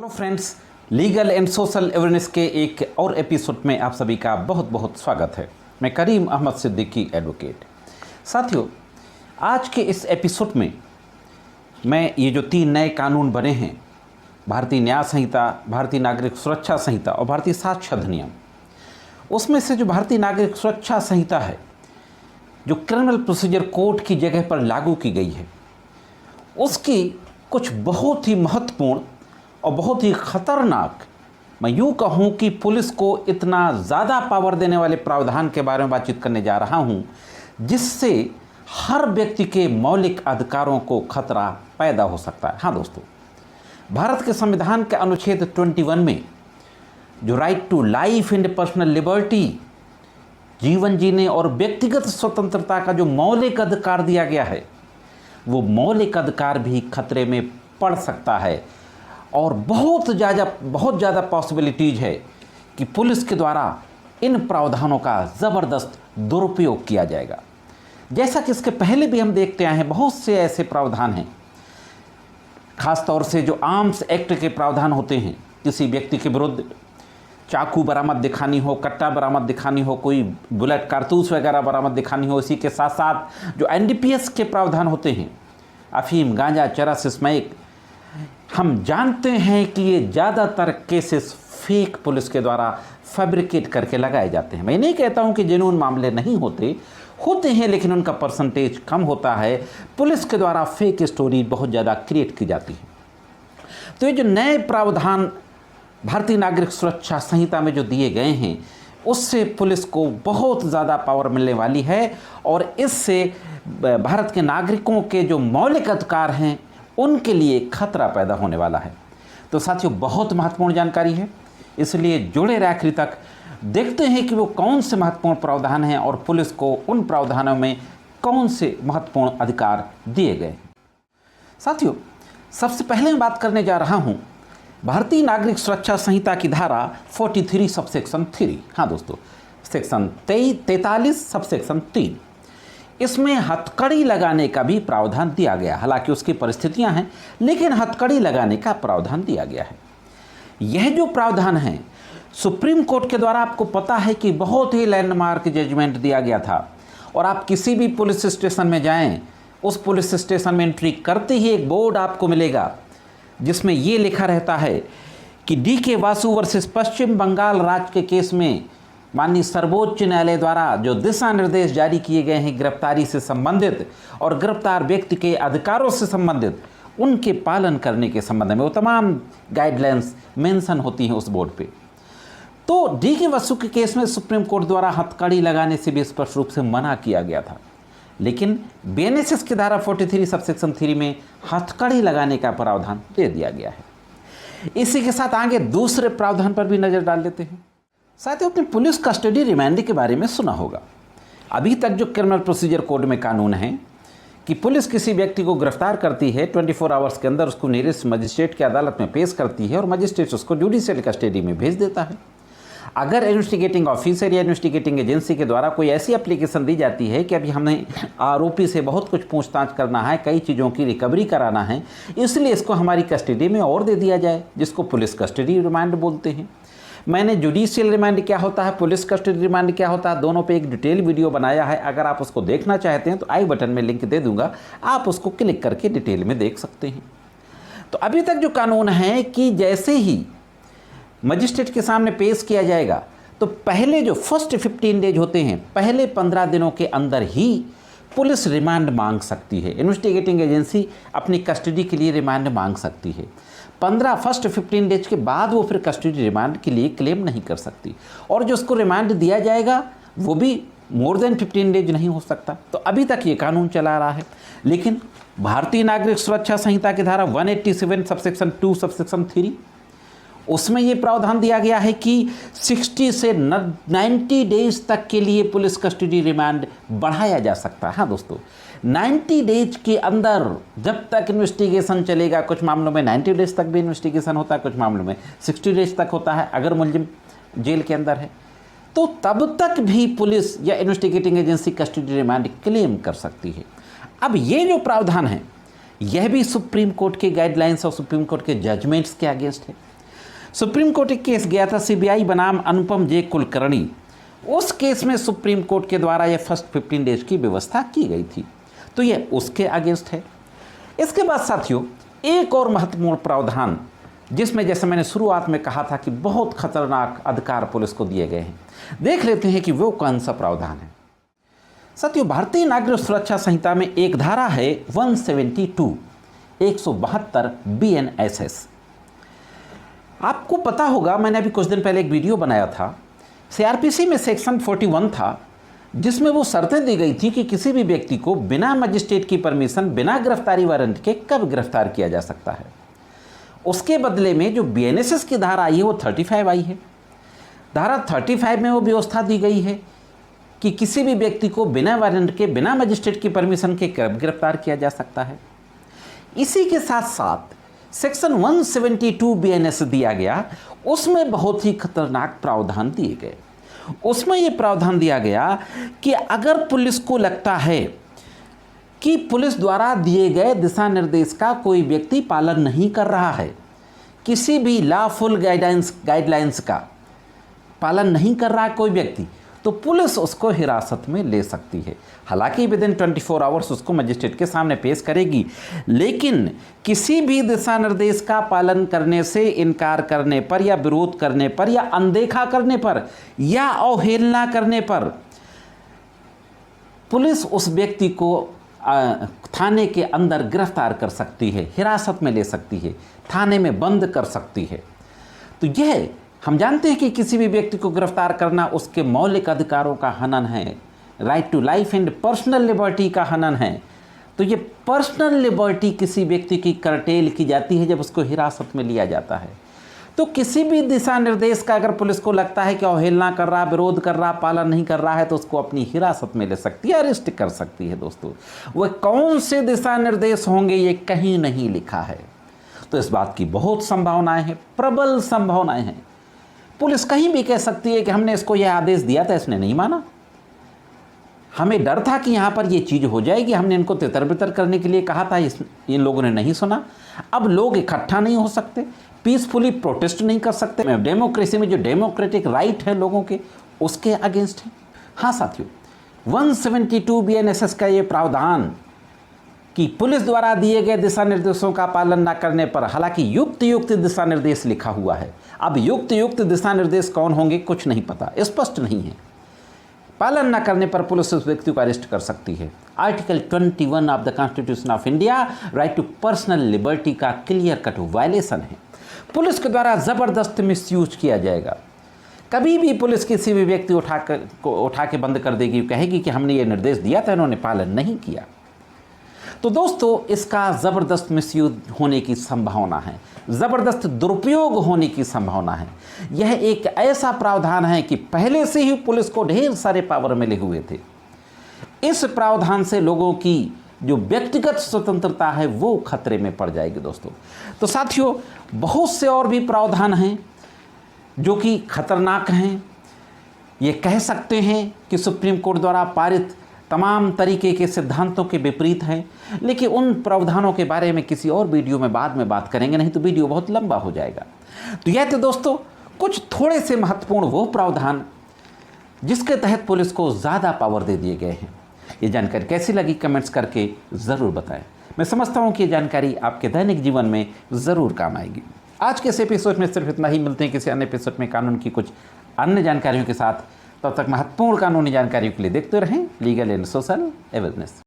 Hello friends, legal and social awareness के एक और एपिसोड में आप सभी का बहुत बहुत स्वागत है। मैं करीम अहमद सिद्दीकी एडवोकेट। साथियों, आज के इस एपिसोड में मैं ये जो 3 नए कानून बने हैं, भारतीय न्याय संहिता, भारतीय नागरिक सुरक्षा संहिता और भारतीय साक्ष्य अधिनियम, उसमें से जो भारतीय नागरिक सुरक्षा संहिता है, जो क्रिमिनल प्रोसीजर कोड की जगह पर लागू की गई है, उसकी कुछ बहुत ही महत्वपूर्ण और बहुत ही ख़तरनाक, मैं यूँ कहूँ कि पुलिस को इतना ज़्यादा पावर देने वाले प्रावधान के बारे में बातचीत करने जा रहा हूँ, जिससे हर व्यक्ति के मौलिक अधिकारों को खतरा पैदा हो सकता है। हाँ दोस्तों, भारत के संविधान के अनुच्छेद 21 में जो right to life and personal liberty, जीवन जीने और व्यक्तिगत स्वतंत्रता का जो मौलिक अधिकार दिया गया है, वो मौलिक अधिकार भी खतरे में पड़ सकता है और बहुत ज़्यादा पॉसिबिलिटीज़ है कि पुलिस के द्वारा इन प्रावधानों का ज़बरदस्त दुरुपयोग किया जाएगा। जैसा कि इसके पहले भी हम देखते आए हैं, बहुत से ऐसे प्रावधान हैं, ख़ास तौर से जो आर्म्स एक्ट के प्रावधान होते हैं, किसी व्यक्ति के विरुद्ध चाकू बरामद दिखानी हो, कट्टा बरामद दिखानी हो, कोई बुलेट कारतूस वगैरह बरामद दिखानी हो। इसी के साथ साथ जो NDPS के प्रावधान होते हैं, अफीम, गांजा, चरस, स्मैक, हम जानते हैं कि ये ज़्यादातर केसेस फेक पुलिस के द्वारा फैब्रिकेट करके लगाए जाते हैं। मैं नहीं कहता हूँ कि जेन्युइन मामले नहीं होते हैं, लेकिन उनका परसेंटेज कम होता है। पुलिस के द्वारा फेक स्टोरी बहुत ज़्यादा क्रिएट की जाती है। तो ये जो नए प्रावधान भारतीय नागरिक सुरक्षा संहिता में जो दिए गए हैं, उससे पुलिस को बहुत ज़्यादा पावर मिलने वाली है और इससे भारत के नागरिकों के जो मौलिक अधिकार हैं, उनके लिए खतरा पैदा होने वाला है। तो साथियों, बहुत महत्वपूर्ण जानकारी है, इसलिए जुड़े रहे आखिरी तक। देखते हैं कि वो कौन से महत्वपूर्ण प्रावधान हैं और पुलिस को उन प्रावधानों में कौन से महत्वपूर्ण अधिकार दिए गए। साथियों, सबसे पहले मैं बात करने जा रहा हूँ भारतीय नागरिक सुरक्षा संहिता की धारा 43 सबसेक्शन 3। हाँ दोस्तों, सेक्शन 43 सबसेक्शन 3। इसमें हथकड़ी लगाने का भी प्रावधान दिया गया। हालांकि उसकी परिस्थितियां हैं, लेकिन हथकड़ी लगाने का प्रावधान दिया गया है। यह जो प्रावधान है, सुप्रीम कोर्ट के द्वारा आपको पता है कि बहुत ही लैंडमार्क जजमेंट दिया गया था। और आप किसी भी पुलिस स्टेशन में जाएं, उस पुलिस स्टेशन में एंट्री करते ही एक बोर्ड आपको मिलेगा जिसमें ये लिखा रहता है कि DK वासु वर्सेस पश्चिम बंगाल राज्य के केस में माननीय सर्वोच्च न्यायालय द्वारा जो दिशा निर्देश जारी किए गए हैं गिरफ्तारी से संबंधित और गिरफ्तार व्यक्ति के अधिकारों से संबंधित, उनके पालन करने के संबंध में वो तमाम गाइडलाइंस मेंशन होती हैं उस बोर्ड पे। तो DK वासु के केस में सुप्रीम कोर्ट द्वारा हथकड़ी लगाने से भी स्पष्ट रूप से मना किया गया था, लेकिन BNSS की धारा 43 सबसेक्शन 3 में हथकड़ी लगाने का प्रावधान दे दिया गया है। इसी के साथ आगे दूसरे प्रावधान पर भी नज़र डाल लेते हैं। साथियों, अपने पुलिस कस्टडी रिमांड के बारे में सुना होगा। अभी तक जो क्रिमिनल प्रोसीजर कोड में कानून है कि पुलिस किसी व्यक्ति को गिरफ्तार करती है, 24 आवर्स के अंदर उसको नियरेस्ट मजिस्ट्रेट की अदालत में पेश करती है और मजिस्ट्रेट उसको जुडिशियल कस्टडी में भेज देता है। अगर इन्वेस्टिगेटिंग ऑफिसर या इन्वेस्टिगेटिंग एजेंसी के द्वारा कोई ऐसी एप्लीकेशन दी जाती है कि अभी हमें आरोपी से बहुत कुछ पूछताछ करना है, कई चीज़ों की रिकवरी कराना है, इसलिए इसको हमारी कस्टडी में और दे दिया जाए, जिसको पुलिस कस्टडी रिमांड बोलते हैं। मैंने जुडिशियल रिमांड क्या होता है, पुलिस कस्टडी रिमांड क्या होता है, दोनों पे एक डिटेल वीडियो बनाया है। अगर आप उसको देखना चाहते हैं तो आई बटन में लिंक दे दूंगा, आप उसको क्लिक करके डिटेल में देख सकते हैं। तो अभी तक जो कानून है कि जैसे ही मजिस्ट्रेट के सामने पेश किया जाएगा, तो पहले जो फर्स्ट 15 डेज होते हैं, पहले 15 दिनों के अंदर ही पुलिस रिमांड मांग सकती है। इन्वेस्टिगेटिंग एजेंसी अपनी कस्टडी के लिए रिमांड मांग सकती है। फर्स्ट 15 डेज के बाद वो फिर कस्टडी रिमांड के लिए क्लेम नहीं कर सकती, और जो उसको रिमांड दिया जाएगा वो भी मोर देन 15 डेज नहीं हो सकता। तो अभी तक ये कानून चला रहा है, लेकिन भारतीय नागरिक सुरक्षा संहिता की धारा 187 सबसेक्शन 2 सबसेक्शन 3, उसमें ये प्रावधान दिया गया है कि 60 से 90 डेज तक के लिए पुलिस कस्टडी रिमांड बढ़ाया जा सकता है। हाँ दोस्तों, 90 डेज के अंदर जब तक इन्वेस्टिगेशन चलेगा, कुछ मामलों में 90 डेज तक भी इन्वेस्टिगेशन होता है, कुछ मामलों में 60 डेज तक होता है अगर मुलजिम जेल के अंदर है, तो तब तक भी पुलिस या investigating agency custody remand claim कर सकती है। अब ये जो प्रावधान है, यह भी सुप्रीम कोर्ट के गाइडलाइंस और सुप्रीम कोर्ट के जजमेंट्स के अगेंस्ट है। सुप्रीम कोर्ट एक केस गया था सीबीआई बनाम अनुपम जे कुलकर्णी। उस केस में सुप्रीम कोर्ट के द्वारा ये फर्स्ट 15 डेज की व्यवस्था की गई थी, तो ये उसके अगेंस्ट है। इसके बाद साथियों एक और महत्वपूर्ण प्रावधान, जिसमें जैसे मैंने शुरुआत में कहा था कि बहुत खतरनाक अधिकार पुलिस को दिए गए हैं, देख लेते हैं कि वो कौन सा प्रावधान है। साथियों भारतीय नागरिक सुरक्षा संहिता में एक धारा है 172 172 BNSS। आपको पता होगा, मैंने अभी कुछ दिन पहले एक वीडियो बनाया था। सीआरपीसी में सेक्शन 41 था, जिसमें वो शर्तें दी गई थी कि किसी भी व्यक्ति को बिना मजिस्ट्रेट की परमिशन, बिना गिरफ्तारी वारंट के कब गिरफ्तार किया जा सकता है। उसके बदले में जो BNSS की धारा आई है वो 35 आई है। धारा 35 में वो व्यवस्था दी गई है कि किसी भी व्यक्ति को बिना वारंट के, बिना मजिस्ट्रेट की परमिशन के कब गिरफ्तार किया जा सकता है। इसी के साथ साथ सेक्शन 172 BNSS दिया गया, उसमें बहुत ही खतरनाक प्रावधान दिए गए। उसमें ये प्रावधान दिया गया कि अगर पुलिस को लगता है कि पुलिस द्वारा दिए गए दिशा निर्देश का कोई व्यक्ति पालन नहीं कर रहा है, किसी भी लॉफुल गाइडलाइंस का पालन नहीं कर रहा है कोई व्यक्ति, तो पुलिस उसको हिरासत में ले सकती है। हालांकि विदिन 24 आवर्स उसको मजिस्ट्रेट के सामने पेश करेगी, लेकिन किसी भी दिशा निर्देश का पालन करने से इनकार करने पर, या विरोध करने पर, या अनदेखा करने पर, या अवहेलना करने पर पुलिस उस व्यक्ति को थाने के अंदर गिरफ्तार कर सकती है, हिरासत में ले सकती है, थाने में बंद कर सकती है। तो यह हम जानते हैं कि किसी भी व्यक्ति को गिरफ्तार करना उसके मौलिक अधिकारों का हनन है, right to life and personal liberty का हनन है। तो ये पर्सनल लिबर्टी किसी व्यक्ति की करटेल की जाती है जब उसको हिरासत में लिया जाता है। तो किसी भी दिशा निर्देश का अगर पुलिस को लगता है कि अवहेलना कर रहा, विरोध कर रहा, पालन नहीं कर रहा है, तो उसको अपनी हिरासत में ले सकती है, अरेस्ट कर सकती है। दोस्तों वह कौन से दिशा निर्देश होंगे ये कहीं नहीं लिखा है, तो इस बात की बहुत संभावनाएं हैं, प्रबल संभावनाएं हैं। पुलिस कहीं भी कह सकती है कि हमने इसको यह आदेश दिया था, इसने नहीं माना, हमें डर था कि यहाँ पर ये चीज़ हो जाएगी, हमने इनको तितर बितर करने के लिए कहा था, इन लोगों ने नहीं सुना। अब लोग इकट्ठा नहीं हो सकते, पीसफुली प्रोटेस्ट नहीं कर सकते। डेमोक्रेसी में जो डेमोक्रेटिक राइट है लोगों के, उसके अगेंस्ट है। हाँ साथियों, 172 BNSS का ये प्रावधान कि पुलिस द्वारा दिए गए दिशा निर्देशों का पालन न करने पर, हालांकि युक्त दिशा निर्देश लिखा हुआ है, अब युक्त दिशा निर्देश कौन होंगे कुछ नहीं पता, स्पष्ट नहीं है। पालन न करने पर पुलिस उस व्यक्ति को अरेस्ट कर सकती है। Article 21 of the constitution of India, right to personal liberty का क्लियर कट वायलेशन है। पुलिस के द्वारा ज़बरदस्त मिसयूज किया जाएगा। कभी भी पुलिस किसी भी व्यक्ति उठा के बंद कर देगी, कहेगी कि हमने ये निर्देश दिया था, इन्होंने पालन नहीं किया। तो दोस्तों इसका ज़बरदस्त मिसयूज होने की संभावना है, ज़बरदस्त दुरुपयोग होने की संभावना है। यह एक ऐसा प्रावधान है कि पहले से ही पुलिस को ढेर सारे पावर मिले हुए थे। इस प्रावधान से लोगों की जो व्यक्तिगत स्वतंत्रता है वो खतरे में पड़ जाएगी। दोस्तों तो साथियों बहुत से और भी प्रावधान हैं जो कि खतरनाक हैं। ये कह सकते हैं कि सुप्रीम कोर्ट द्वारा पारित तमाम तरीके के सिद्धांतों के विपरीत हैं, लेकिन उन प्रावधानों के बारे में किसी और वीडियो में बाद में बात करेंगे, नहीं तो वीडियो बहुत लंबा हो जाएगा। तो यह थे दोस्तों कुछ थोड़े से महत्वपूर्ण वो प्रावधान जिसके तहत पुलिस को ज़्यादा पावर दे दिए गए हैं। ये जानकारी कैसी लगी कमेंट्स करके ज़रूर बताएं। मैं समझता हूँ कि ये जानकारी आपके दैनिक जीवन में ज़रूर काम आएगी। आज के इस एपिसोड में सिर्फ इतना ही, मिलते हैं किसी अन्य एपिसोड में कानून की कुछ अन्य जानकारियों के साथ। तब तक महत्वपूर्ण कानूनी जानकारियों के लिए देखते रहें लीगल एंड सोशल अवेयरनेस।